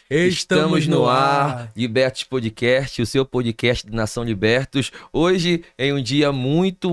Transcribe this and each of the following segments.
Estamos no ar, Libertos Podcast, o seu podcast de Nação Libertos. Hoje é um dia muito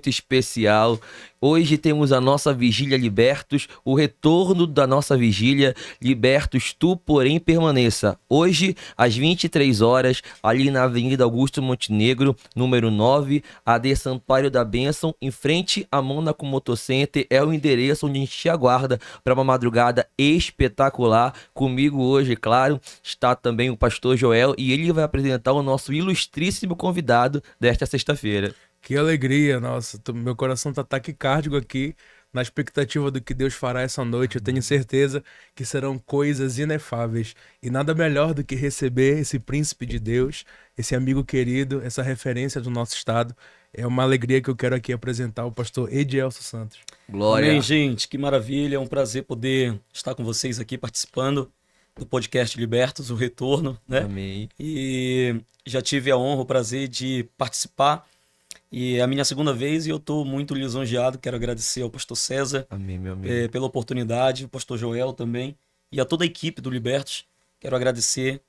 especial. Hoje temos a nossa Vigília Libertos, o retorno da nossa Vigília Libertos, tu porém permaneça. Hoje, às 23 horas, ali na Avenida Augusto Montenegro, número 9, AD Santuário da Bênção, em frente à Mônaco Motocenter, é o endereço onde a gente te aguarda para uma madrugada espetacular. Comigo hoje, claro, está também o pastor Joel e ele vai apresentar o nosso ilustríssimo convidado desta sexta-feira. Que alegria, nossa, meu coração tá taquicárdico aqui, na expectativa do que Deus fará essa noite. Eu tenho certeza que serão coisas inefáveis e nada melhor do que receber esse príncipe de Deus, esse amigo querido, essa referência do nosso estado. É uma alegria que eu quero aqui apresentar o pastor Edielson Santos. Glória. Amém, gente, que maravilha, é um prazer poder estar com vocês aqui participando do podcast Libertos, o retorno, né? Amém. E já tive a honra, o prazer de participar. E é a minha segunda vez e eu estou muito lisonjeado. Quero agradecer ao pastor César Amém, meu amigo. pela oportunidade, o pastor Joel também e a toda a equipe do Libertos. Quero agradecer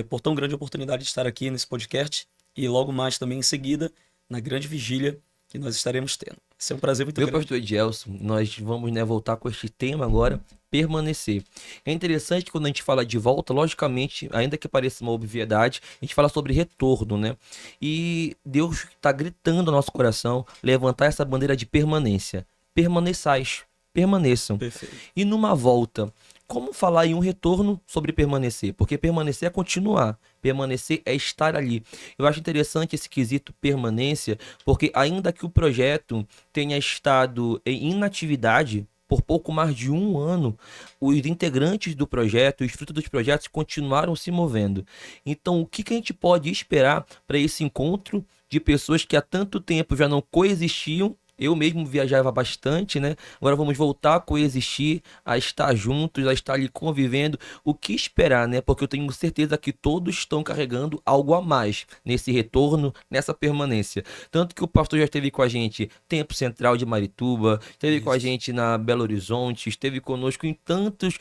por tão grande oportunidade de estar aqui nesse podcast e logo mais também em seguida na grande vigília que nós estaremos tendo. Esse é um prazer muito Meu grande. pastor Edielson, nós vamos voltar com este tema agora, permanecer. É interessante que quando a gente fala de volta, logicamente, ainda que pareça uma obviedade, a gente fala sobre retorno, né? E Deus está gritando no nosso coração, levantar essa bandeira de permanência. Permaneçais, permaneçam. Perfeito. E numa volta, como falar em um retorno sobre permanecer? Porque permanecer é continuar, permanecer é estar ali. Eu acho interessante esse quesito permanência, porque ainda que o projeto tenha estado em inatividade por pouco mais de um ano, os integrantes do projeto, os frutos dos projetos continuaram se movendo. Então, o que a gente pode esperar para esse encontro de pessoas que há tanto tempo já não coexistiam? Eu mesmo viajava bastante, né? Agora vamos voltar a coexistir, a estar juntos, a estar ali convivendo. O que esperar, né? Porque eu tenho certeza que todos estão carregando algo a mais nesse retorno, nessa permanência. Tanto que o pastor já esteve com a gente Tempo Central de Marituba, esteve com a gente na Belo Horizonte, esteve conosco em tantos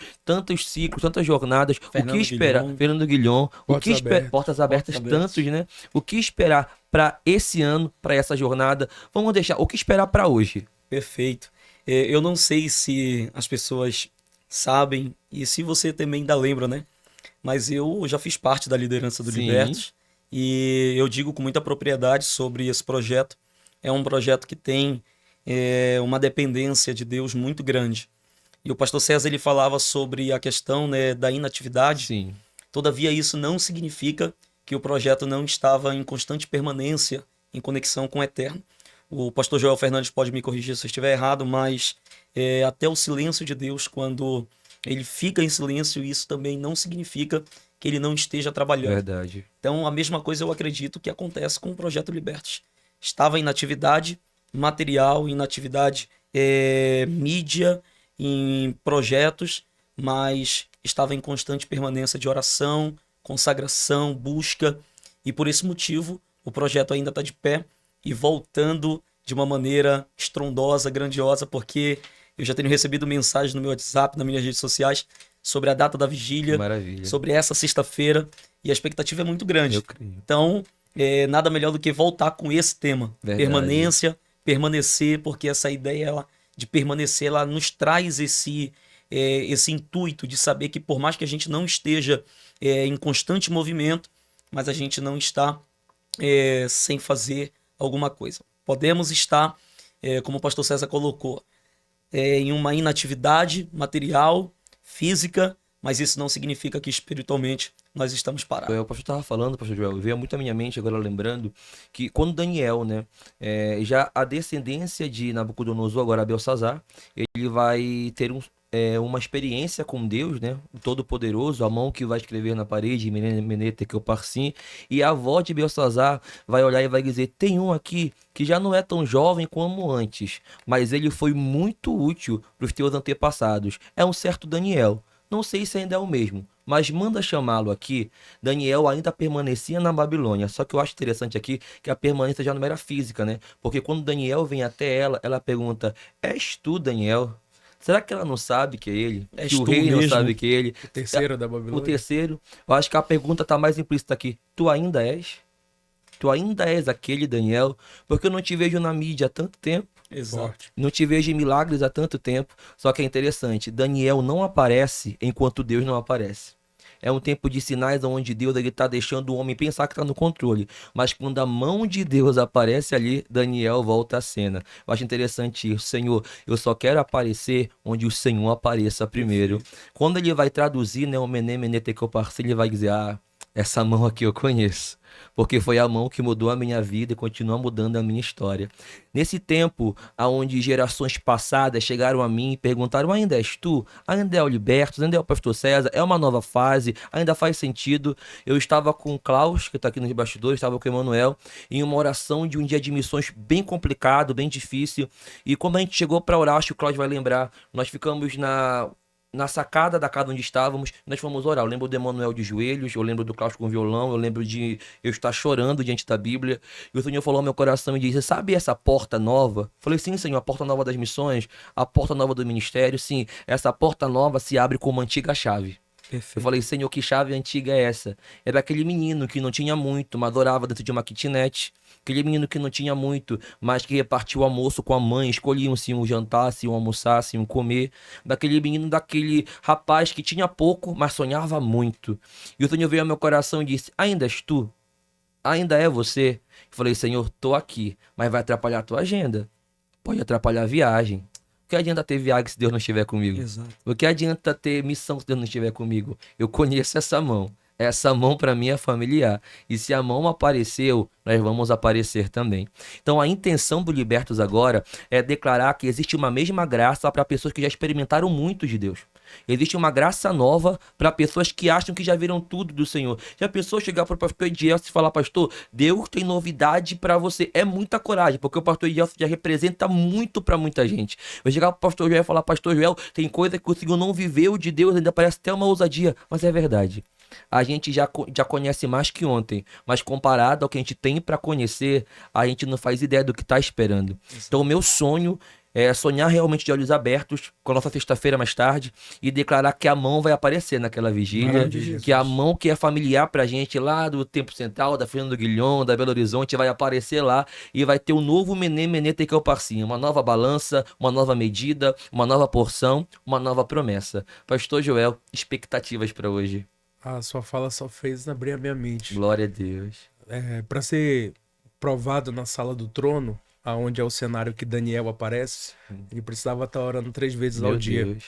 ciclos, tantas jornadas. O que esperar? Fernando Guilhom. O que esperar? Portas abertas, tantos, né? O que esperar para esse ano, para essa jornada? Vamos deixar o que esperar para hoje. Perfeito. Eu não sei se as pessoas sabem e se você também ainda lembra, né? Mas eu já fiz parte da liderança do Sim. Libertos e eu digo com muita propriedade sobre esse projeto. É um projeto que tem uma dependência de Deus muito grande. E o pastor César ele falava sobre a questão, né, da inatividade. Sim. Todavia, isso não significa que o projeto não estava em constante permanência, em conexão com o Eterno. O pastor Joel Fernandes pode me corrigir se eu estiver errado, mas até o silêncio de Deus, quando ele fica em silêncio, isso também não significa que ele não esteja trabalhando. Verdade. Então, a mesma coisa eu acredito que acontece com o Projeto Libertos. Estava em atividade material, em atividade mídia, em projetos, mas estava em constante permanência de oração, consagração, busca, e por esse motivo o projeto ainda está de pé e voltando de uma maneira estrondosa, grandiosa, porque eu já tenho recebido mensagens no meu WhatsApp, nas minhas redes sociais, sobre a data da vigília, Maravilha. sobre essa sexta-feira, e a expectativa é muito grande. Eu creio. Então, nada melhor do que voltar com esse tema, Verdade. permanência, permanecer, porque essa ideia de permanecer, ela nos traz esse intuito de saber que por mais que a gente não esteja em constante movimento, mas a gente não está sem fazer alguma coisa. Podemos estar, como o pastor César colocou, em uma inatividade material, física, mas isso não significa que espiritualmente nós estamos parados. O pastor estava falando, pastor Joel, veio muito à minha mente agora lembrando que quando Daniel, né, já a descendência de Nabucodonosor, agora Belsazar, ele vai ter uma experiência com Deus, né, o Todo-Poderoso, a mão que vai escrever na parede, Menete que eu parsim, e a avó de Belsazar vai olhar e vai dizer, tem um aqui que já não é tão jovem como antes, mas ele foi muito útil para os teus antepassados, é um certo Daniel. Não sei se ainda é o mesmo, mas manda chamá-lo aqui. Daniel ainda permanecia na Babilônia, só que eu acho interessante aqui que a permanência já não era física, né? Porque quando Daniel vem até ela, ela pergunta, és tu, Daniel? Será que ela não sabe que é ele? És Que o tu rei não mesmo? sabe que é ele? O terceiro da O Babilônia. terceiro, eu acho que a pergunta tá mais implícita aqui. Tu ainda és? Tu ainda és aquele Daniel? Porque eu não te vejo na mídia há tanto tempo. Exato. Forte. Não te vejo em milagres há tanto tempo. Só que é interessante, Daniel não aparece enquanto Deus não aparece. É um tempo de sinais onde Deus está deixando o homem pensar que está no controle. Mas quando a mão de Deus aparece ali, Daniel volta à cena. Eu acho interessante isso. Senhor, eu só quero aparecer onde o Senhor apareça primeiro. Quando ele vai traduzir, né, o Mené, Mené, Tekel, Parsi, ele vai dizer, essa mão aqui eu conheço. Porque foi a mão que mudou a minha vida e continua mudando a minha história. Nesse tempo, onde gerações passadas chegaram a mim e perguntaram, ainda és tu? Ainda é o Libertos? Ainda é o pastor César? É uma nova fase? Ainda faz sentido? Eu estava com o Klaus, que está aqui nos bastidores, estava com o Emanuel, em uma oração de um dia de missões bem complicado, bem difícil. E quando a gente chegou para orar, acho que o Klaus vai lembrar, nós ficamos na sacada da casa onde estávamos, nós fomos orar. Eu lembro do Emanuel de joelhos, eu lembro do Klaus com violão, eu lembro de eu estar chorando diante da Bíblia. E o Senhor falou ao meu coração e disse, sabe essa porta nova? Falei, sim, Senhor, a porta nova das missões, a porta nova do ministério, sim. Essa porta nova se abre com uma antiga chave. Eu falei, Senhor, que chave antiga é essa? Era aquele menino que não tinha muito, mas adorava dentro de uma kitnet. Aquele menino que não tinha muito, mas que repartia o almoço com a mãe, escolhiam se iam jantar, se iam almoçar, se iam comer. Daquele menino, daquele rapaz que tinha pouco, mas sonhava muito. E o Senhor veio ao meu coração e disse, ainda és tu? Ainda é você? Eu falei, Senhor, tô aqui, mas vai atrapalhar a tua agenda. Pode atrapalhar a viagem. O que adianta ter viagem se Deus não estiver comigo? Exato. O que adianta ter missão se Deus não estiver comigo? Eu conheço essa mão. Essa mão para mim é familiar. E se a mão apareceu, nós vamos aparecer também. Então a intenção do Libertos agora é declarar que existe uma mesma graça para pessoas que já experimentaram muito de Deus. Existe uma graça nova para pessoas que acham que já viram tudo do Senhor. Já pensou chegar para o pastor Edielson e falar, pastor, Deus tem novidade para você. É muita coragem, porque o pastor Edielson já representa muito para muita gente. Eu chegar para o pastor Joel e falar, pastor Joel, tem coisa que o Senhor não viveu de Deus, ainda parece até uma ousadia, mas é verdade. A gente já conhece mais que ontem, mas comparado ao que a gente tem para conhecer, a gente não faz ideia do que está esperando. Então o meu sonho é sonhar realmente de olhos abertos com a nossa sexta-feira mais tarde e declarar que a mão vai aparecer naquela vigília, que a mão que é familiar pra gente lá do Tempo Central, da Fernando Guilhom, da Belo Horizonte, vai aparecer lá e vai ter um novo Mené, Mené, Tekel, Parsi, uma nova balança, uma nova medida, uma nova porção, uma nova promessa. Pastor Joel, expectativas para hoje. A sua fala só fez abrir a minha mente. Glória a Deus. Para ser provado na sala do trono, aonde é o cenário que Daniel aparece, ele precisava estar orando 3 vezes ao dia. Deus.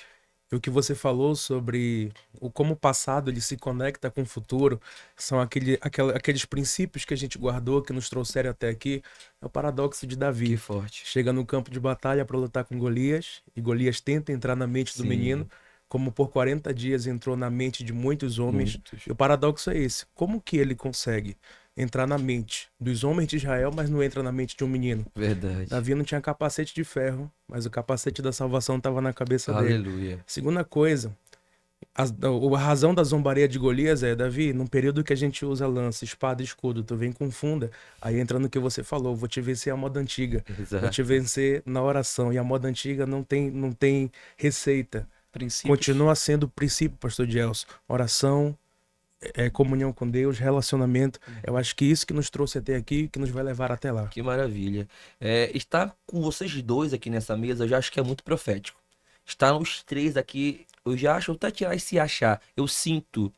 E o que você falou sobre como o passado ele se conecta com o futuro, são aqueles princípios que a gente guardou, que nos trouxeram até aqui, é o paradoxo de Davi. Que forte. Chega no campo de batalha para lutar com Golias, e Golias tenta entrar na mente do Sim. menino, como por 40 dias entrou na mente de muitos homens. E o paradoxo é esse, como que ele consegue entrar na mente dos homens de Israel, mas não entra na mente de um menino? Verdade. Davi não tinha capacete de ferro, mas o capacete da salvação estava na cabeça dele. Aleluia. Segunda coisa, a razão da zombaria de Golias é, Davi, num período que a gente usa lança, espada e escudo, tu vem com funda, aí entra no que você falou, vou te vencer a moda antiga, vou Exato. te vencer na oração, e a moda antiga não tem receita. Princípios. Continua sendo o princípio, pastor Gelson, oração, comunhão com Deus, relacionamento. Eu acho que isso que nos trouxe até aqui, que nos vai levar até lá. Que maravilha. Estar com vocês dois aqui nessa mesa, eu já acho que é muito profético. Estar os três aqui, eu já acho, até tirar esse achar, eu sinto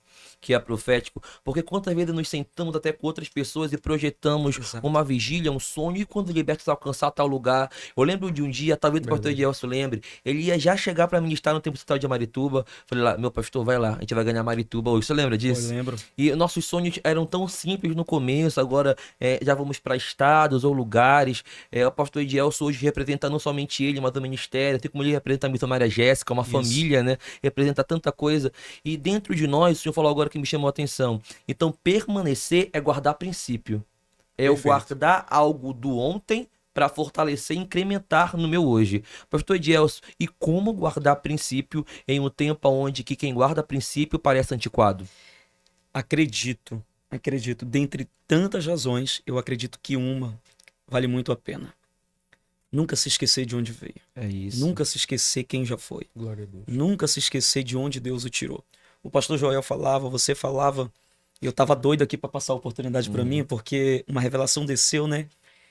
que é profético, porque quantas vezes nos sentamos até com outras pessoas e projetamos uma vigília, um sonho, e quando Libertos alcançar tal lugar, eu lembro de um dia, talvez o pastor Edielson lembre, ele ia já chegar para ministrar no Templo Central de Marituba, falei lá, meu pastor, vai lá, a gente vai ganhar Marituba hoje, você lembra disso? Eu lembro. E nossos sonhos eram tão simples no começo, agora já vamos para estados ou lugares. O pastor Edielson hoje representa não somente ele, mas o ministério, assim como ele representa a missionária Jéssica, uma família, né? Representa tanta coisa. E dentro de nós, o senhor falou agora que me chamou a atenção. Então, permanecer é guardar princípio. É eu Perfeito. guardar algo do ontem para fortalecer e incrementar no meu hoje. Pastor Edielson, e como guardar princípio em um tempo onde que quem guarda princípio parece antiquado? Acredito. Dentre tantas razões, eu acredito que uma vale muito a pena. Nunca se esquecer de onde veio. É isso. Nunca se esquecer quem já foi. Glória a Deus. Nunca se esquecer de onde Deus o tirou. O pastor Joel falava, você falava, e eu tava doido aqui para passar a oportunidade para mim, porque uma revelação desceu, né?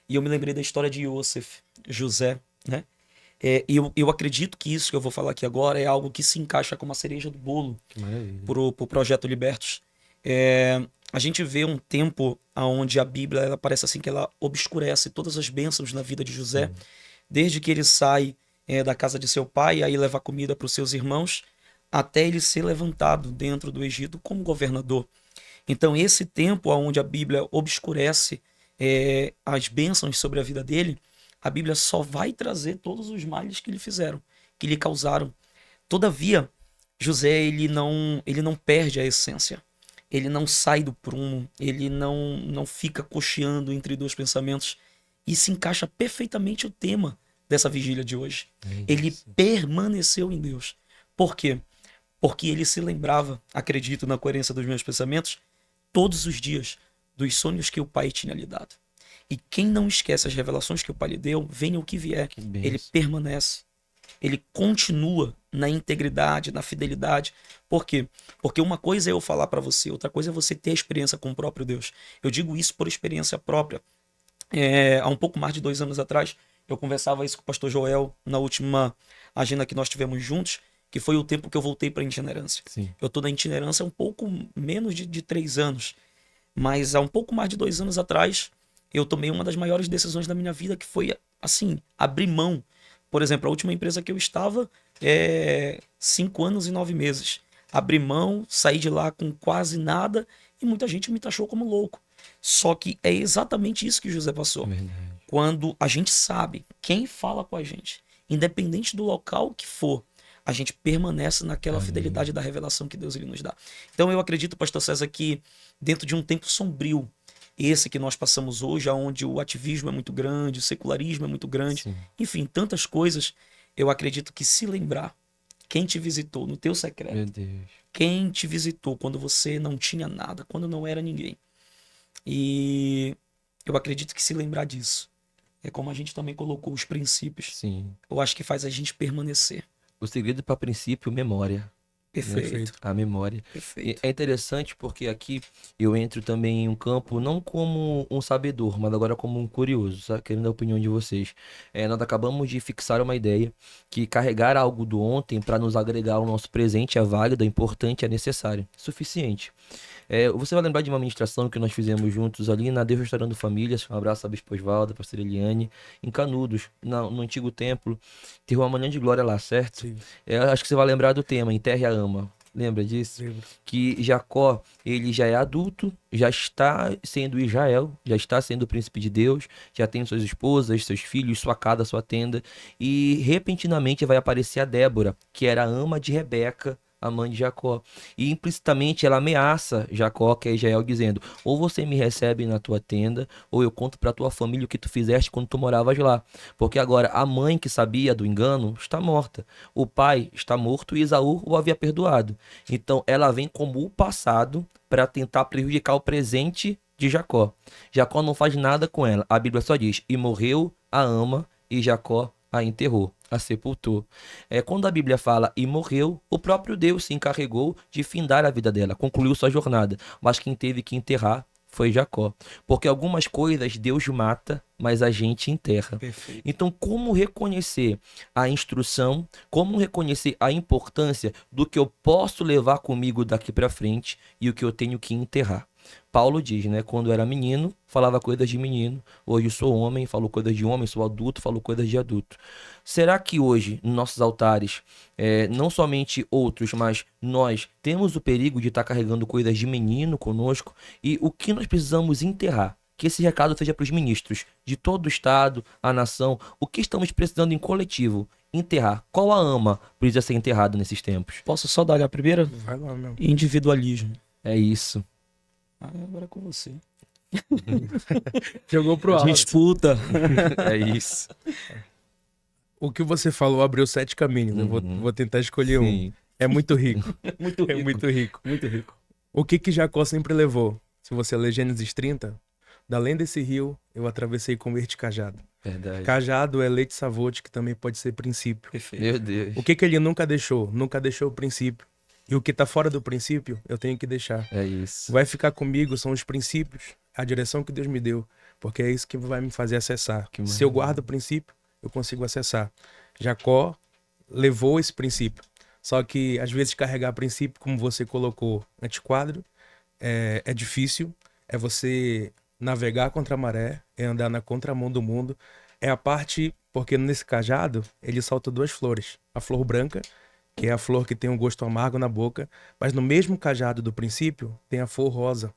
E eu me lembrei da história de Yosef, José, né? E eu acredito que isso que eu vou falar aqui agora é algo que se encaixa como a cereja do bolo Que maravilha. pro Projeto Libertos. A gente vê um tempo onde a Bíblia ela parece assim que ela obscurece todas as bênçãos na vida de José, desde que ele sai da casa de seu pai, aí leva comida para os seus irmãos, até ele ser levantado dentro do Egito como governador. Então esse tempo onde a Bíblia obscurece as bênçãos sobre a vida dele, a Bíblia só vai trazer todos os males que lhe fizeram, que lhe causaram. Todavia, José ele não perde a essência. Ele não sai do prumo, ele não fica cocheando entre dois pensamentos. E se encaixa perfeitamente o tema dessa vigília de hoje. Ele permaneceu em Deus. Por quê? Porque ele se lembrava, acredito na coerência dos meus pensamentos, todos os dias dos sonhos que o Pai tinha lhe dado. E quem não esquece as revelações que o Pai lhe deu, venha o que vier, Que bênção. ele permanece. Ele continua na integridade, na fidelidade. Por quê? Porque uma coisa é eu falar para você, outra coisa é você ter a experiência com o próprio Deus. Eu digo isso por experiência própria. Há um pouco mais de 2 anos atrás, eu conversava isso com o pastor Joel na última agenda que nós tivemos juntos, que foi o tempo que eu voltei para a itinerância. Sim. Eu estou na itinerância há um pouco menos de 3 anos, mas há um pouco mais de 2 anos atrás, eu tomei uma das maiores decisões da minha vida, que foi, assim, abrir mão. Por exemplo, a última empresa que eu estava 5 anos e 9 meses. Abri mão, saí de lá com quase nada e muita gente me taxou como louco. Só que é exatamente isso que José passou. É verdade. Quando a gente sabe quem fala com a gente, independente do local que for, a gente permanece naquela Amém. fidelidade da revelação que Deus ele nos dá. Então eu acredito, pastor César, que dentro de um tempo sombrio, esse que nós passamos hoje, onde o ativismo é muito grande, o secularismo é muito grande, Sim. enfim, tantas coisas, eu acredito que se lembrar quem te visitou no teu secreto, Meu Deus. quem te visitou quando você não tinha nada, quando não era ninguém. E eu acredito que se lembrar disso é como a gente também colocou os princípios. Sim. Eu acho que faz a gente permanecer. O segredo para princípio, memória. Perfeito. A memória. E Perfeito. é interessante porque aqui eu entro também em um campo não como um sabedor, mas agora como um curioso, sabe? Querendo a opinião de vocês. Nós acabamos de fixar uma ideia que carregar algo do ontem para nos agregar ao nosso presente é válido, é importante, é necessário, suficiente. Você vai lembrar de uma ministração que nós fizemos juntos ali na Deus Restaurando Famílias. Um abraço à Bispo Osvalda, a pastora Eliane, em Canudos, no antigo templo. Teve uma manhã de glória lá, certo? Sim. Acho que você vai lembrar do tema, Enterre a Ama. Lembra disso? Lembro. Que Jacó, ele já é adulto, já está sendo Israel, já está sendo o príncipe de Deus, já tem suas esposas, seus filhos, sua casa, sua tenda. E repentinamente vai aparecer a Débora, que era a ama de Rebeca, a mãe de Jacó. E implicitamente ela ameaça Jacó, que é Israel, dizendo: ou você me recebe na tua tenda, ou eu conto para tua família o que tu fizeste quando tu moravas lá. Porque agora a mãe que sabia do engano está morta. O pai está morto e Esaú o havia perdoado. Então ela vem como o passado para tentar prejudicar o presente de Jacó. Jacó não faz nada com ela. A Bíblia só diz: e morreu a ama, e Jacó a enterrou, a sepultou. Quando a Bíblia fala e morreu, o próprio Deus se encarregou de findar a vida dela, concluiu sua jornada. Mas quem teve que enterrar foi Jacó. Porque algumas coisas Deus mata, mas a gente enterra. Perfeito. Então, como reconhecer a instrução, como reconhecer a importância do que eu posso levar comigo daqui para frente e o que eu tenho que enterrar? Paulo diz, né? Quando era menino, falava coisas de menino. Hoje sou homem, falo coisas de homem. Sou adulto, falo coisas de adulto. Será que hoje, nos nossos altares, não somente outros, mas nós temos o perigo de estar carregando coisas de menino conosco? E o que nós precisamos enterrar? Que esse recado seja para os ministros de todo o Estado, a nação. O que estamos precisando em coletivo? Enterrar. Qual a ama precisa ser enterrada nesses tempos? Posso só dar a primeira? Vai lá, meu. Individualismo. É isso. Agora é com você. Jogou pro alto. Disputa. É isso. O que você falou abriu 7 caminhos. Eu vou tentar escolher um. Sim. É muito rico. Muito rico. É muito rico. Muito rico. O que Jacó sempre levou? Se você ler Gênesis 30, da além desse rio, eu atravessei com este cajado. Verdade. Cajado é leite savote, que também pode ser princípio. Perfeito. Meu Deus. O que que ele nunca deixou? Nunca deixou o princípio. E o que tá fora do princípio, eu tenho que deixar. É isso. Vai ficar comigo são os princípios, a direção que Deus me deu, porque é isso que vai me fazer acessar. Que Se eu maravilha. guardo o princípio, eu consigo acessar. Jacó levou esse princípio. Só que às vezes carregar princípio, como você colocou, antiquadro, é difícil. É você navegar contra a maré, é andar na contramão do mundo. É a parte, porque nesse cajado ele solta duas flores. A flor branca, que é a flor que tem um gosto amargo na boca, mas no mesmo cajado do princípio tem a flor rosa,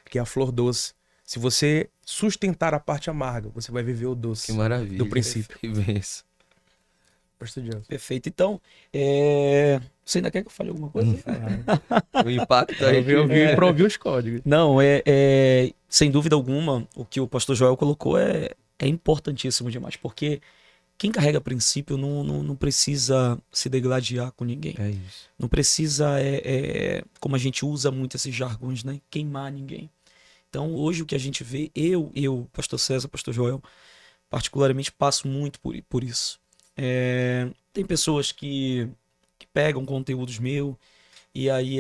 que é a flor doce. Se você sustentar a parte amarga, você vai viver o doce Que maravilha. do princípio. Que benção. Pastor Dias. Perfeito. Então, você ainda quer que eu fale alguma coisa? O impacto aí. Eu vi pra ouvir os códigos. Não, sem dúvida alguma, o que o pastor Joel colocou é importantíssimo demais, porque quem carrega princípio não precisa se degladiar com ninguém. É isso. Não precisa, como a gente usa muito esses jargões, né? Queimar ninguém. Então, hoje o que a gente vê, eu, pastor César, pastor Joel, particularmente passo muito por isso. Tem pessoas que pegam conteúdos meus e aí,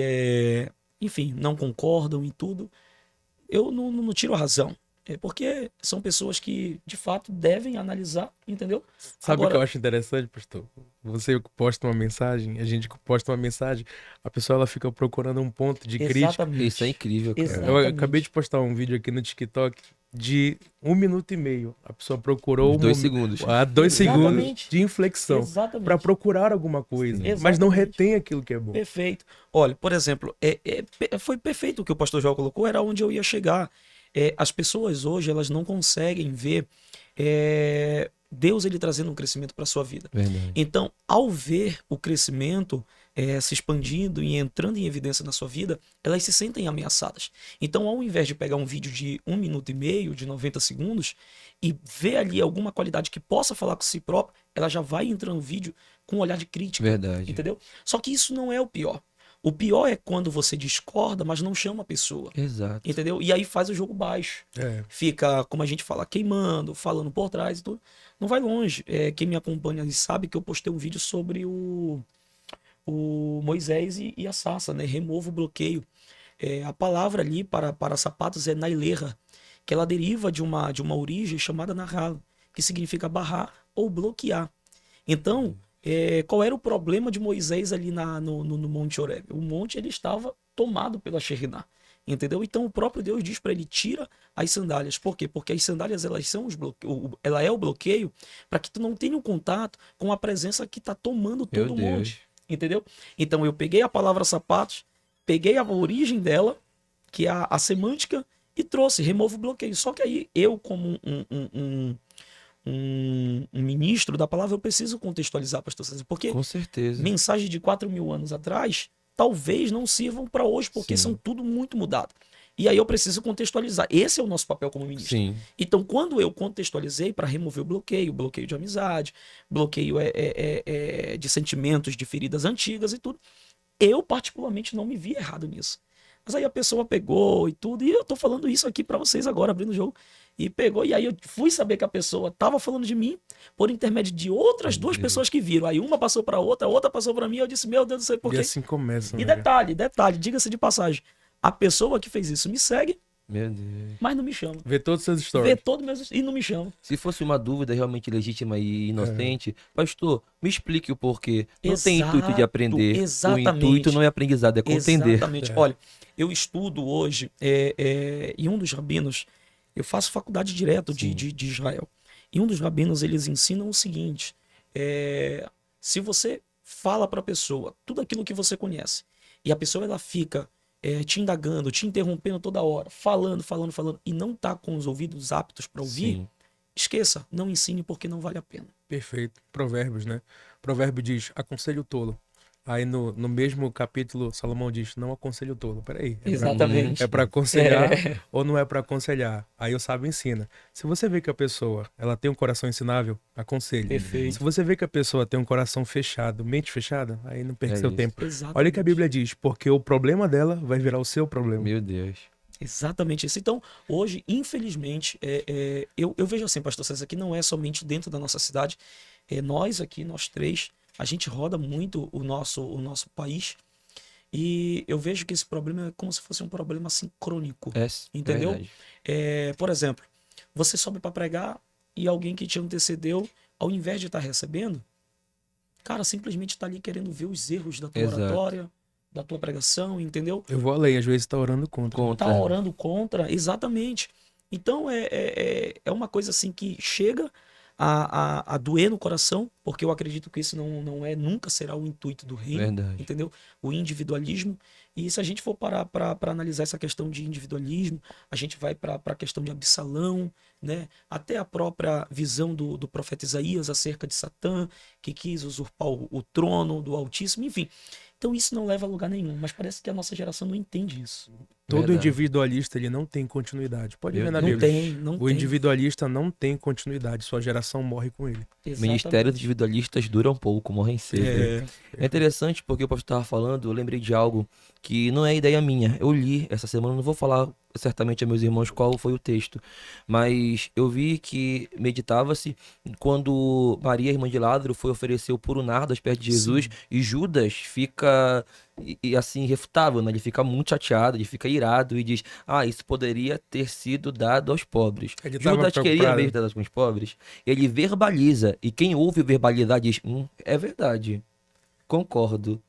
enfim, não concordam e tudo. Eu não tiro a razão. Porque são pessoas que, de fato, devem analisar, entendeu? Sabe o que eu acho interessante, pastor? Você posta uma mensagem, a gente posta uma mensagem, a pessoa ela fica procurando um ponto de crítica. Exatamente. Isso é incrível, cara. Exato. Eu Exatamente. acabei de postar um vídeo aqui no TikTok de 1 minuto e meio. A pessoa procurou 2 segundos. 2 segundos Exatamente. de inflexão Exatamente. para procurar alguma coisa, mas Exatamente. não retém aquilo que é bom. Perfeito. Olha, por exemplo, foi perfeito o que o pastor Joel colocou, era onde eu ia chegar. As pessoas hoje, elas não conseguem ver Deus ele trazendo um crescimento para sua vida. Verdade. Então, ao ver o crescimento se expandindo e entrando em evidência na sua vida, elas se sentem ameaçadas. Então, ao invés de pegar um vídeo de 1 minuto e meio, de 90 segundos, e ver ali alguma qualidade que possa falar com si própria, ela já vai entrar no vídeo com um olhar de crítica. Verdade. Entendeu? Só que isso não é o pior. O pior é quando você discorda, mas não chama a pessoa. Exato. Entendeu? E aí faz o jogo baixo. Fica, como a gente fala, queimando, falando por trás e tudo. Não vai longe. Quem me acompanha sabe que eu postei um vídeo sobre o Moisés e a sarça, né? Remova o bloqueio. A palavra ali para sapatos é nailerra, que ela deriva de uma origem chamada narral, que significa barrar ou bloquear. Então, qual era o problema de Moisés ali no Monte Horebe? O monte ele estava tomado pela Shekhinah, entendeu? Então o próprio Deus diz para ele: tira as sandálias. Por quê? Porque as sandálias elas são ela é o bloqueio para que tu não tenha um contato com a presença que está tomando todo o monte, entendeu? Então eu peguei a palavra sapatos, peguei a origem dela, que é a semântica, e trouxe, remova o bloqueio. Só que aí eu, como um ministro da palavra, eu preciso contextualizar, pastor César, porque Com certeza. mensagens de 4.000 anos atrás talvez não sirvam para hoje, porque Sim. são tudo muito mudado. E aí eu preciso contextualizar. Esse é o nosso papel como ministro. Sim. Então, quando eu contextualizei para remover o bloqueio de amizade, bloqueio de sentimentos, de feridas antigas e tudo, eu particularmente não me vi errado nisso. Mas aí a pessoa pegou e tudo, e eu tô falando isso aqui para vocês agora, abrindo o jogo, e pegou, e aí eu fui saber que a pessoa tava falando de mim por intermédio de outras duas pessoas que viram. Aí uma passou para outra, a outra passou para mim, eu disse: meu Deus do céu, por quê? E assim começa, E né? detalhe, diga-se de passagem, a pessoa que fez isso me segue, Meu Deus. mas não me chama. Vê todos os seus Vê stories. todo meus e não me chama. Se fosse uma dúvida realmente legítima e inocente, pastor, me explique o porquê. Não tem intuito de aprender. Exatamente. O intuito não é aprendizado, é contender. Exatamente. Olha, eu estudo hoje em um dos rabinos, eu faço faculdade direto de Israel. E um dos rabinos, eles ensinam o seguinte: se você fala para a pessoa tudo aquilo que você conhece, e a pessoa ela fica te indagando, te interrompendo toda hora, falando, e não tá com os ouvidos aptos para ouvir, Sim. esqueça, não ensine porque não vale a pena. Perfeito. Provérbios, né? Provérbio diz: aconselho o tolo. Aí no mesmo capítulo, Salomão diz: não aconselho o tolo. Peraí. Exatamente. É para aconselhar ou não é para aconselhar? Aí o sábio ensina. Se você vê que a pessoa ela tem um coração ensinável, aconselhe. Perfeito. Se você vê que a pessoa tem um coração fechado, mente fechada, aí não perca É seu isso. tempo. Exatamente. Olha o que a Bíblia diz: porque o problema dela vai virar o seu problema. Meu Deus. Exatamente isso. Então, hoje, infelizmente, eu vejo assim, pastor César, que não é somente dentro da nossa cidade. Nós aqui, nós três, a gente roda muito o nosso país. E eu vejo que esse problema é como se fosse um problema assim crônico. É, Entendeu? verdade. Por exemplo, você sobe para pregar e alguém que te antecedeu, ao invés de estar recebendo, cara, simplesmente está ali querendo ver os erros da tua Exato. oratória, da tua pregação, entendeu? Eu vou além, às vezes tá orando contra. Contra. Tá orando contra, exatamente. Então é uma coisa assim que chega a doer no coração, porque eu acredito que isso nunca será o intuito do reino, Verdade. entendeu? O individualismo. E se a gente for parar para analisar essa questão de individualismo, a gente vai para a questão de Absalão, né? Até a própria visão do profeta Isaías acerca de Satã, que quis usurpar o trono do Altíssimo, enfim. Então isso não leva a lugar nenhum, mas parece que a nossa geração não entende isso. Todo Verdade. individualista, ele não tem continuidade. Pode ver na Não Bíblia. tem, não O tem. individualista não tem continuidade, sua geração morre com ele. Ministérios individualistas duram pouco, morrem cedo. É interessante porque o pastor estava falando, eu lembrei de algo que não é ideia minha. Eu li essa semana, não vou falar certamente a meus irmãos qual foi o texto, mas eu vi que meditava-se quando Maria, irmã de Lázaro, foi oferecer o puro nardo aos pés de Jesus, e Judas fica assim refutável, né? Ele fica muito chateado, ele fica irado e diz: ah, isso poderia ter sido dado aos pobres. Ele tava Judas queria preocupado. mesmo dar com os pobres. Ele verbaliza, e quem ouve verbalizar diz: é verdade, concordo,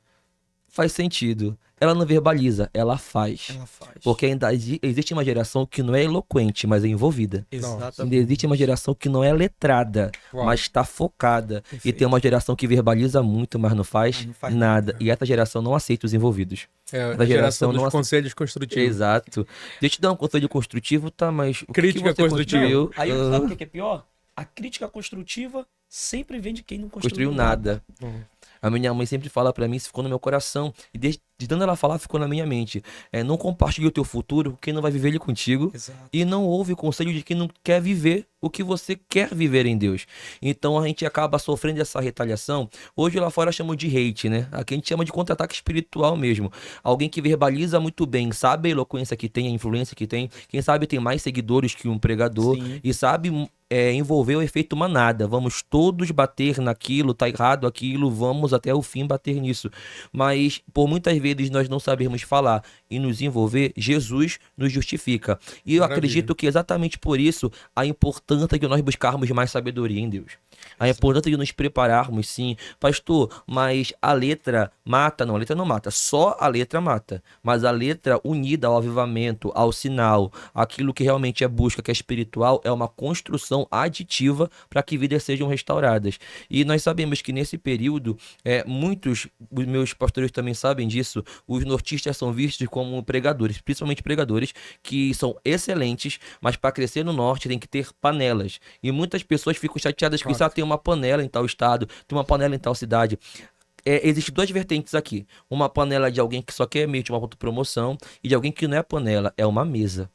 faz sentido. Ela não verbaliza, ela faz. Ela faz. Porque ainda existe uma geração que não é eloquente, mas é envolvida. Ainda Exatamente. existe uma geração que não é letrada, Uau. mas está focada. E Perfeito. tem uma geração que verbaliza muito, mas não faz, Mas não faz nada. E essa geração não aceita os envolvidos. É Da a geração geração dos não ace- conselhos construtivos. Exato. Deixa eu te dar um conselho construtivo, tá? Mas o que Crítica que você construtiva. construiu? Aí sabe o que é pior? A crítica construtiva sempre vem de quem não Construiu nada. A minha mãe sempre fala pra mim, isso ficou no meu coração. E de tanto ela falar, ficou na minha mente. Não compartilhe o teu futuro, quem não vai viver ele contigo. Exato. E não ouve o conselho de quem não quer viver o que você quer viver em Deus. Então a gente acaba sofrendo essa retaliação. Hoje lá fora chamam de hate, né? Aqui a gente chama de contra-ataque espiritual mesmo. Alguém que verbaliza muito bem, sabe a eloquência que tem, a influência que tem. Quem sabe tem mais seguidores que um pregador. Sim. E sabe envolver o efeito manada. Vamos todos bater naquilo, tá errado aquilo, vamos até o fim bater nisso. Mas por muitas vezes nós não sabemos falar e nos envolver, Jesus nos justifica. E eu Maravilha. acredito que exatamente por isso a importância de nós buscarmos mais sabedoria em Deus. A importância de nos prepararmos, sim. Pastor, mas a letra mata? Não, a letra não mata. Só a letra mata. Mas a letra unida ao avivamento, ao sinal, aquilo que realmente é busca, que é espiritual, é uma construção aditiva para que vidas sejam restauradas. E nós sabemos que nesse período, muitos, os meus pastores também sabem disso, os nortistas são vistos como pregadores, principalmente pregadores, que são excelentes, mas para crescer no norte tem que ter panelas. E muitas pessoas ficam chateadas com isso. Ah, tem uma panela em tal estado, tem uma panela em tal cidade. Existem duas vertentes aqui. Uma panela de alguém que só quer meio de uma autopromoção e de alguém que não é panela, é uma mesa.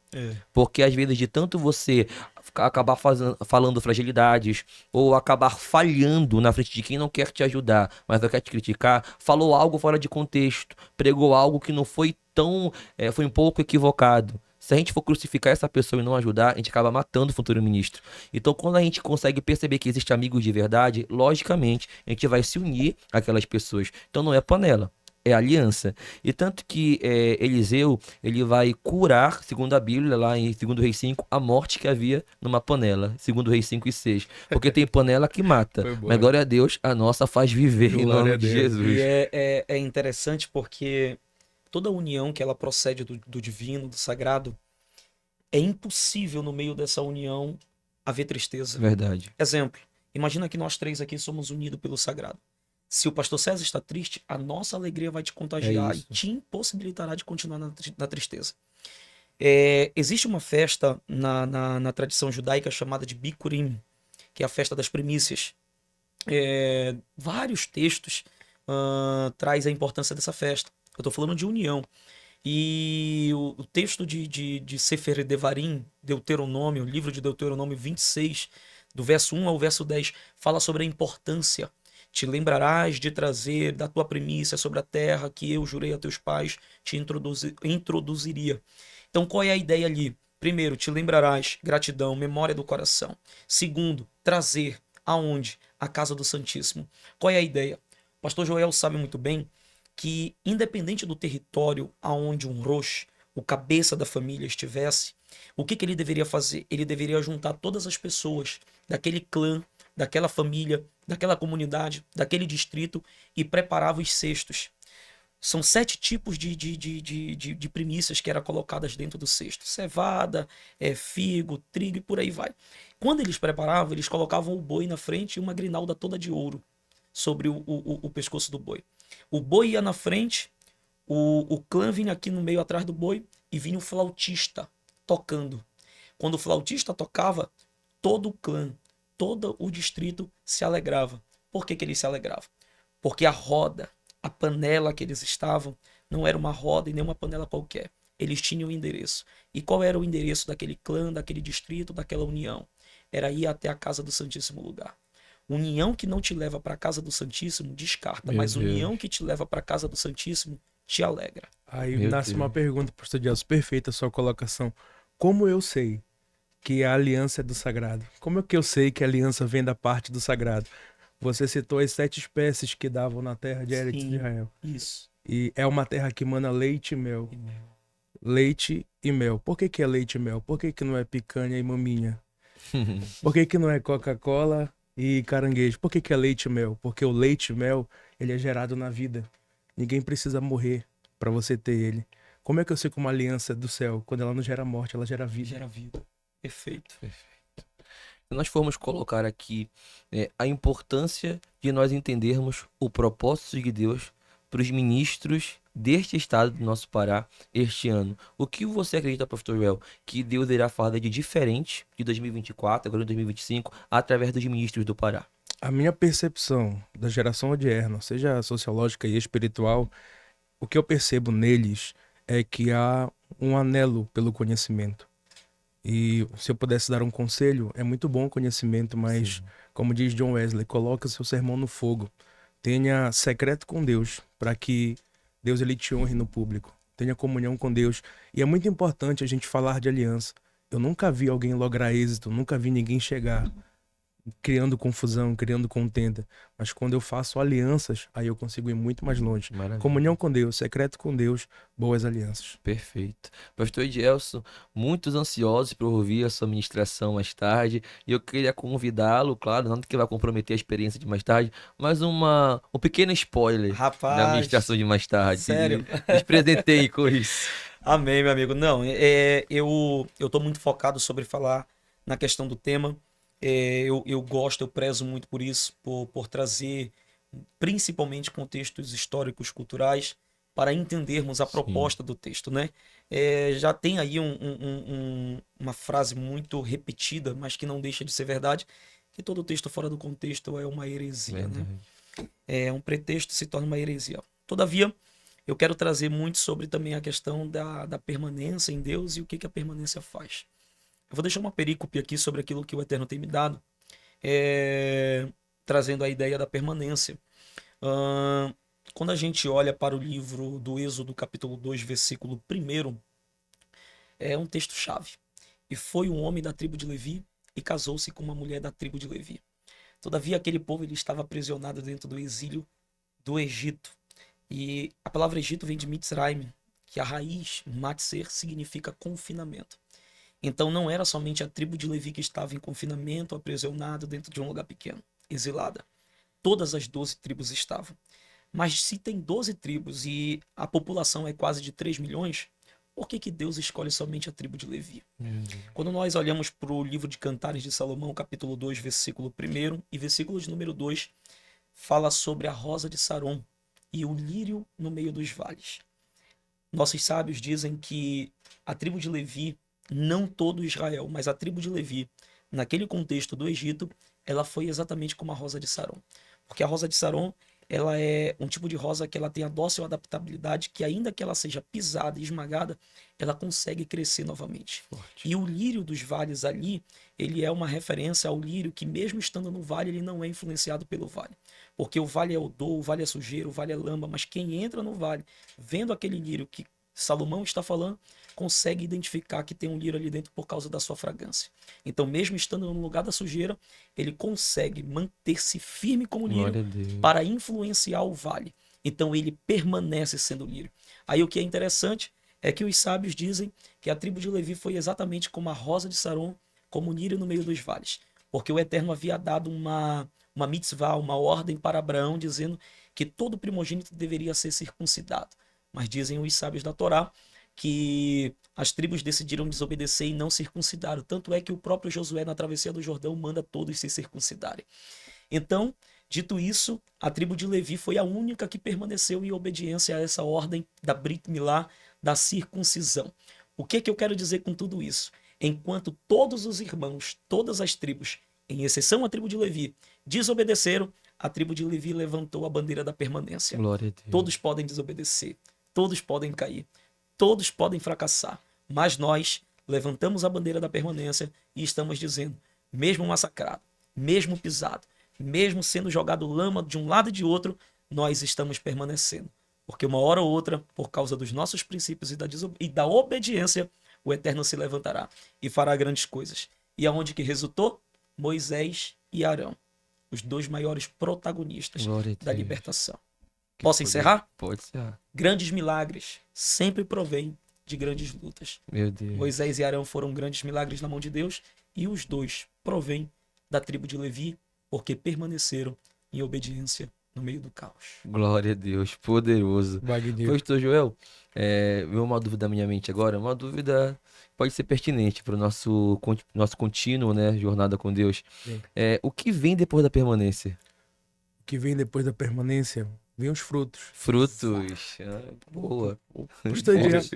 Porque às vezes de tanto você acabar falando fragilidades ou acabar falhando na frente de quem não quer te ajudar, mas não quer te criticar, falou algo fora de contexto, pregou algo que não foi tão, foi um pouco equivocado. Se a gente for crucificar essa pessoa e não ajudar, a gente acaba matando o futuro ministro. Então, quando a gente consegue perceber que existem amigos de verdade, logicamente, a gente vai se unir àquelas pessoas. Então, não é panela, é aliança. E tanto que Eliseu, ele vai curar, segundo a Bíblia, lá em 2 Reis 5, a morte que havia numa panela. 2 Reis 5 e 6. Porque tem panela que mata. Foi boa. Mas glória a Deus, a nossa faz viver em Glória nome a de Deus. Jesus. E é interessante porque toda união que ela procede do divino, do sagrado, é impossível no meio dessa união haver tristeza. Verdade. Exemplo, imagina que nós três aqui somos unidos pelo sagrado. Se o pastor César está triste, a nossa alegria vai te contagiar e isso. te impossibilitará de continuar na tristeza. Existe uma festa na tradição judaica chamada de Bikurim, que é a festa das primícias. Vários textos traz a importância dessa festa. Eu estou falando de união. E o texto de Sefer Devarim, Deuteronômio, o livro de Deuteronômio 26, do verso 1 ao verso 10, fala sobre a importância Te lembrarás de trazer da tua primícia sobre a terra que eu jurei a teus pais, te introduziria. Então, qual é a ideia ali? Primeiro, te lembrarás, gratidão, memória do coração. Segundo, trazer aonde? A casa do Santíssimo. Qual é a ideia? O pastor Joel sabe muito bem que, independente do território aonde um roche, o cabeça da família, estivesse, o que ele deveria fazer? Ele deveria juntar todas as pessoas daquele clã, daquela família, daquela comunidade, daquele distrito e preparava os cestos. São 7 tipos de primícias que eram colocadas dentro do cesto. Cevada, figo, trigo e por aí vai. Quando eles preparavam, eles colocavam o boi na frente e uma grinalda toda de ouro sobre o pescoço do boi. O boi ia na frente, o clã vinha aqui no meio atrás do boi e vinha o flautista tocando. Quando o flautista tocava, todo o clã, todo o distrito se alegrava. Por que ele se alegrava? Porque a roda, a panela que eles estavam, não era uma roda e nem uma panela qualquer. Eles tinham um endereço. E qual era o endereço daquele clã, daquele distrito, daquela união? Era ir até a casa do Santíssimo Lugar. União que não te leva para a casa do Santíssimo, descarta. Mas união que te leva para a casa do Santíssimo, te alegra. Aí nasce uma pergunta, pastor Gelson, perfeita a sua colocação. Como eu sei que a aliança é do sagrado? Como é que eu sei que a aliança vem da parte do sagrado? Você citou as 7 espécies que davam na terra de Eretz de Israel. Isso. E é uma terra que mana leite e mel. Leite e mel. Por que é leite e mel? Por que não é picanha e maminha? Por que não é Coca-Cola e caranguejo? Por que é leite e mel? Porque o leite e mel, ele é gerado na vida. Ninguém precisa morrer para você ter ele. Como é que eu sei que uma aliança é do céu? Quando ela não gera morte, ela gera vida. Gera vida. Perfeito. Se nós formos colocar aqui a importância de nós entendermos o propósito de Deus para os ministros deste estado do nosso Pará este ano, o que você acredita, pastor Joel, que Deus irá fazer de diferente de 2024, agora em 2025, através dos ministros do Pará? A minha percepção da geração odierna, seja sociológica e espiritual, o que eu percebo neles é que há um anelo pelo conhecimento. E se eu pudesse dar um conselho, é muito bom o conhecimento, mas, como diz John Wesley, coloque o seu sermão no fogo. Tenha secreto com Deus, para que Deus ele te honre no público. Tenha comunhão com Deus. E é muito importante a gente falar de aliança. Eu nunca vi alguém lograr êxito, nunca vi ninguém chegar criando confusão, criando contenda. Mas quando eu faço alianças, aí eu consigo ir muito mais longe. Maravilha. Comunhão com Deus, secreto com Deus, boas alianças. Perfeito. Pastor Gelson, muitos ansiosos por ouvir a sua ministração mais tarde. E eu queria convidá-lo, claro, não que vai comprometer a experiência de mais tarde, mas um pequeno spoiler Rapaz, da ministração de mais tarde. sério? Me presentei com isso. Amém, meu amigo. Não, eu tô muito focado sobre falar na questão do tema. Eu gosto, eu prezo muito por isso, por trazer principalmente contextos históricos, culturais, para entendermos a proposta do texto, né? Já tem aí uma frase muito repetida, mas que não deixa de ser verdade, que todo texto fora do contexto é uma heresia, né? Um pretexto se torna uma heresia. Todavia, eu quero trazer muito sobre também a questão da permanência em Deus e o que a permanência faz. Eu vou deixar uma perícope aqui sobre aquilo que o Eterno tem me dado, trazendo a ideia da permanência. Quando a gente olha para o livro do Êxodo, capítulo 2, versículo 1, é um texto-chave. E foi um homem da tribo de Levi e casou-se com uma mulher da tribo de Levi. Todavia, aquele povo ele estava aprisionado dentro do exílio do Egito. E a palavra Egito vem de Mitzrayim, que a raiz, Matser, significa confinamento. Então não era somente a tribo de Levi que estava em confinamento, aprisionada dentro de um lugar pequeno, exilada. Todas as 12 tribos estavam. Mas se tem 12 tribos e a população é quase de 3 milhões, por que Deus escolhe somente a tribo de Levi? Quando nós olhamos para o livro de Cantares de Salomão, capítulo 2, versículo 1 e versículo de número 2, fala sobre a rosa de Saron e o lírio no meio dos vales. Nossos sábios dizem que a tribo de Levi, não todo Israel, mas a tribo de Levi, naquele contexto do Egito, ela foi exatamente como a rosa de Saron. Porque a rosa de Saron, ela é um tipo de rosa que ela tem a dócil adaptabilidade, que ainda que ela seja pisada e esmagada, ela consegue crescer novamente. Forte. E o lírio dos vales ali, ele é uma referência ao lírio que mesmo estando no vale, ele não é influenciado pelo vale. Porque o vale é odor, o vale é sujeira, o vale é lama, mas quem entra no vale, vendo aquele lírio que Salomão está falando, consegue identificar que tem um lírio ali dentro por causa da sua fragrância. Então, mesmo estando no lugar da sujeira, ele consegue manter-se firme como lírio Glória a Deus. para influenciar o vale. Então, ele permanece sendo lírio. Aí, o que é interessante é que os sábios dizem que a tribo de Levi foi exatamente como a rosa de Saron, como o lírio no meio dos vales. Porque o Eterno havia dado uma mitzvah, uma ordem para Abraão, dizendo que todo primogênito deveria ser circuncidado. Mas dizem os sábios da Torá que as tribos decidiram desobedecer e não circuncidaram. Tanto é que o próprio Josué, na travessia do Jordão, manda todos se circuncidarem. Então, dito isso, a tribo de Levi foi a única que permaneceu em obediência a essa ordem da Brit Milá, da circuncisão. O que eu quero dizer com tudo isso? Enquanto todos os irmãos, todas as tribos, em exceção a tribo de Levi, desobedeceram, a tribo de Levi levantou a bandeira da permanência. Glória a Deus. Todos podem desobedecer, todos podem cair, todos podem fracassar, mas nós levantamos a bandeira da permanência e estamos dizendo, mesmo massacrado, mesmo pisado, mesmo sendo jogado lama de um lado e de outro, nós estamos permanecendo. Porque uma hora ou outra, por causa dos nossos princípios e da obediência, o Eterno se levantará e fará grandes coisas. E aonde que resultou? Moisés e Arão, os dois maiores protagonistas Glória a da Deus. libertação. Que Posso poder. encerrar? Pode encerrar. Grandes milagres sempre provêm de grandes lutas. Meu Deus. Moisés e Arão foram grandes milagres na mão de Deus e os dois provêm da tribo de Levi porque permaneceram em obediência no meio do caos. Glória a Deus. Poderoso. Magnífico. Pastor Joel, veio uma dúvida na minha mente agora, uma dúvida pode ser pertinente para o nosso contínuo, né, jornada com Deus. Sim. O que vem depois da permanência? O que vem depois da permanência, vem os frutos. Frutos. Boa. Pastor Dias,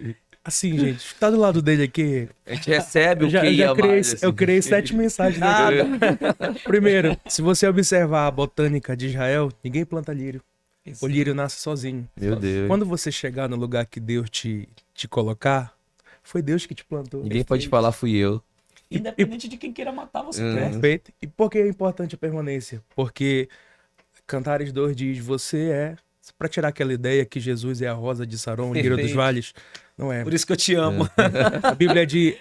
assim, gente, tá do lado dele aqui. A gente recebe o Já, que ia já criei, mais, assim. eu criei 7 mensagens. Primeiro, se você observar a botânica de Israel, ninguém planta lírio. O lírio nasce sozinho. Meu Deus. Quando você chegar no lugar que Deus te colocar, foi Deus que te plantou. Ninguém pode falar fui eu. Independente de quem queira matar, você quer. Perfeito. E por que é importante a permanência? Porque Cantares 2 diz, você é, para tirar aquela ideia que Jesus é a rosa de Saron, o lírio dos Perfeito. vales, não é. Por isso que eu te amo. A Bíblia diz,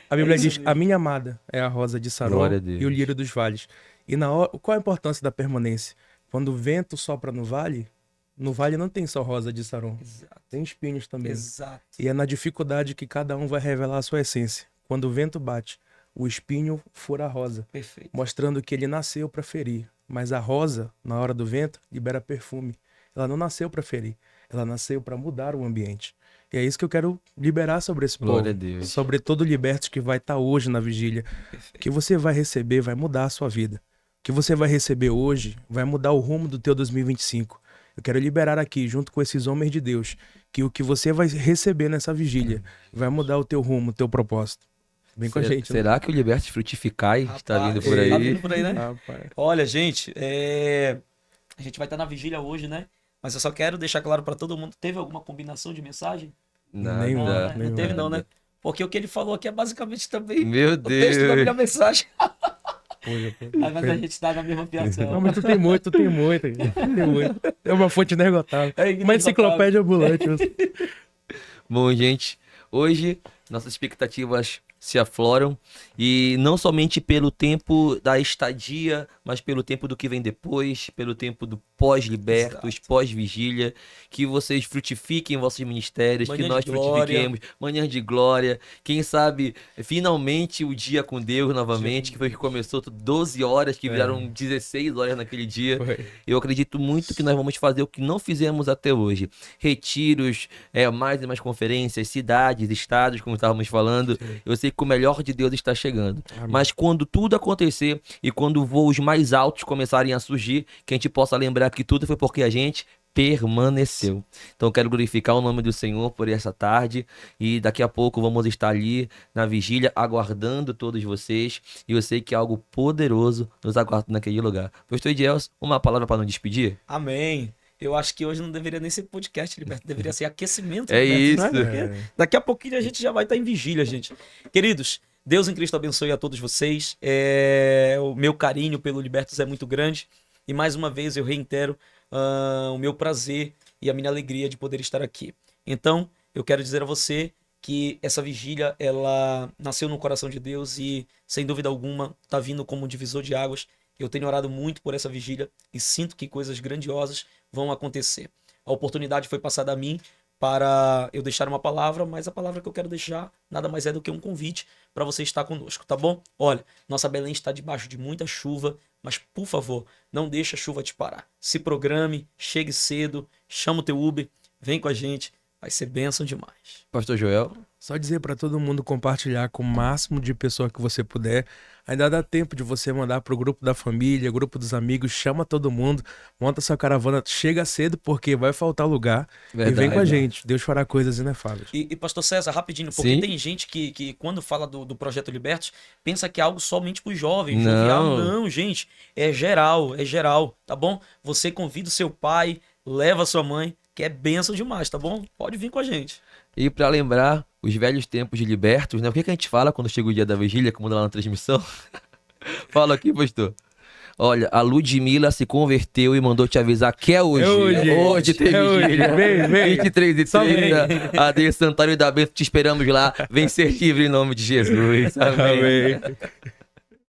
mesmo. a minha amada é a rosa de Saron Glória a Deus. e o lírio dos vales. E na hora, qual a importância da permanência? Quando o vento sopra no vale não tem só rosa de Saron, Exato. tem espinhos também. Exato. E é na dificuldade que cada um vai revelar a sua essência. Quando o vento bate, o espinho fura a rosa, Perfeito. mostrando que ele nasceu para ferir. Mas a rosa, na hora do vento, libera perfume. Ela não nasceu para ferir, ela nasceu para mudar o ambiente. E é isso que eu quero liberar sobre esse Glória a povo, Deus. sobre todo liberto que vai estar hoje na vigília. O que você vai receber vai mudar a sua vida. O que você vai receber hoje vai mudar o rumo do teu 2025. Eu quero liberar aqui, junto com esses homens de Deus, que o que você vai receber nessa vigília vai mudar o teu rumo, o teu propósito. Vem com a gente. né? Será que o Libertes Frutificai está Rapaz, vindo por aí? Tá vindo por aí, né? Rapaz. Olha, gente, a gente vai estar na vigília hoje, né? Mas eu só quero deixar claro para todo mundo, teve alguma combinação de mensagem? Nada. Nenhum. Não, né? Não nenhum. teve não, né? Porque o que ele falou aqui é basicamente também Meu o texto da minha Deus. mensagem. Poxa, Mas a gente tá na mesma Não, fiação. mas tu tem muito. Tem muito. É uma fonte inesgotável. É Uma enciclopédia ambulante. Bom, gente, hoje nossas expectativas se afloram e não somente pelo tempo da estadia, mas pelo tempo do que vem depois, pelo tempo do pós-libertos, pós-vigília, que vocês frutifiquem vossos ministérios, que Manhã nós de glória. frutifiquemos, manhã de glória, quem sabe finalmente o dia com Deus novamente, que foi que começou 12 horas, que viraram 16 horas naquele dia. Foi. Eu acredito muito que nós vamos fazer o que não fizemos até hoje. Retiros, mais e mais conferências, cidades, estados, como estávamos falando. Sim. Eu sei que o melhor de Deus está chegando. Amém. Mas quando tudo acontecer e quando voos mais altos começarem a surgir, que a gente possa lembrar que tudo foi porque a gente permaneceu. Então eu quero glorificar o nome do Senhor por essa tarde e daqui a pouco vamos estar ali na vigília aguardando todos vocês e eu sei que algo poderoso nos aguarda naquele lugar. Pastor Edielson, uma palavra para nos despedir? Amém. Eu acho que hoje não deveria nem ser podcast liberto, deveria ser aquecimento É liberto, isso. né? Porque daqui a pouquinho a gente já vai estar em vigília, gente. Queridos, Deus em Cristo abençoe a todos vocês. O meu carinho pelo Libertos é muito grande. E mais uma vez eu reitero o meu prazer e a minha alegria de poder estar aqui. Então, eu quero dizer a você que essa vigília, ela nasceu no coração de Deus e, sem dúvida alguma, está vindo como um divisor de águas. Eu tenho orado muito por essa vigília e sinto que coisas grandiosas vão acontecer. A oportunidade foi passada a mim para eu deixar uma palavra, mas a palavra que eu quero deixar nada mais é do que um convite para você estar conosco, tá bom? Olha, nossa Belém está debaixo de muita chuva, mas por favor, não deixe a chuva te parar. Se programe, chegue cedo, chama o teu Uber, vem com a gente, vai ser bênção demais. Pastor Joel. Só dizer para todo mundo compartilhar com o máximo de pessoa que você puder. Ainda dá tempo de você mandar pro grupo da família, grupo dos amigos, chama todo mundo, monta sua caravana, chega cedo porque vai faltar lugar e vem com a gente. Deus fará coisas inefáveis. E pastor César, rapidinho, porque Sim. tem gente que quando fala do Projeto Libertos, pensa que é algo somente para os jovens. Não. Jovial. Não, gente, é geral, tá bom? Você convida o seu pai, leva a sua mãe, que é bênção demais, tá bom? Pode vir com a gente. E para lembrar os velhos tempos de Libertos, né? O que a gente fala quando chega o dia da vigília, como lá na transmissão? Fala aqui, pastor. Olha, a Ludmilla se converteu e mandou te avisar que é hoje. Hoje tem vigília. Vem. 23h30. AD Santário da Bento, te esperamos lá. Vem ser livre em nome de Jesus. Amém. Amém.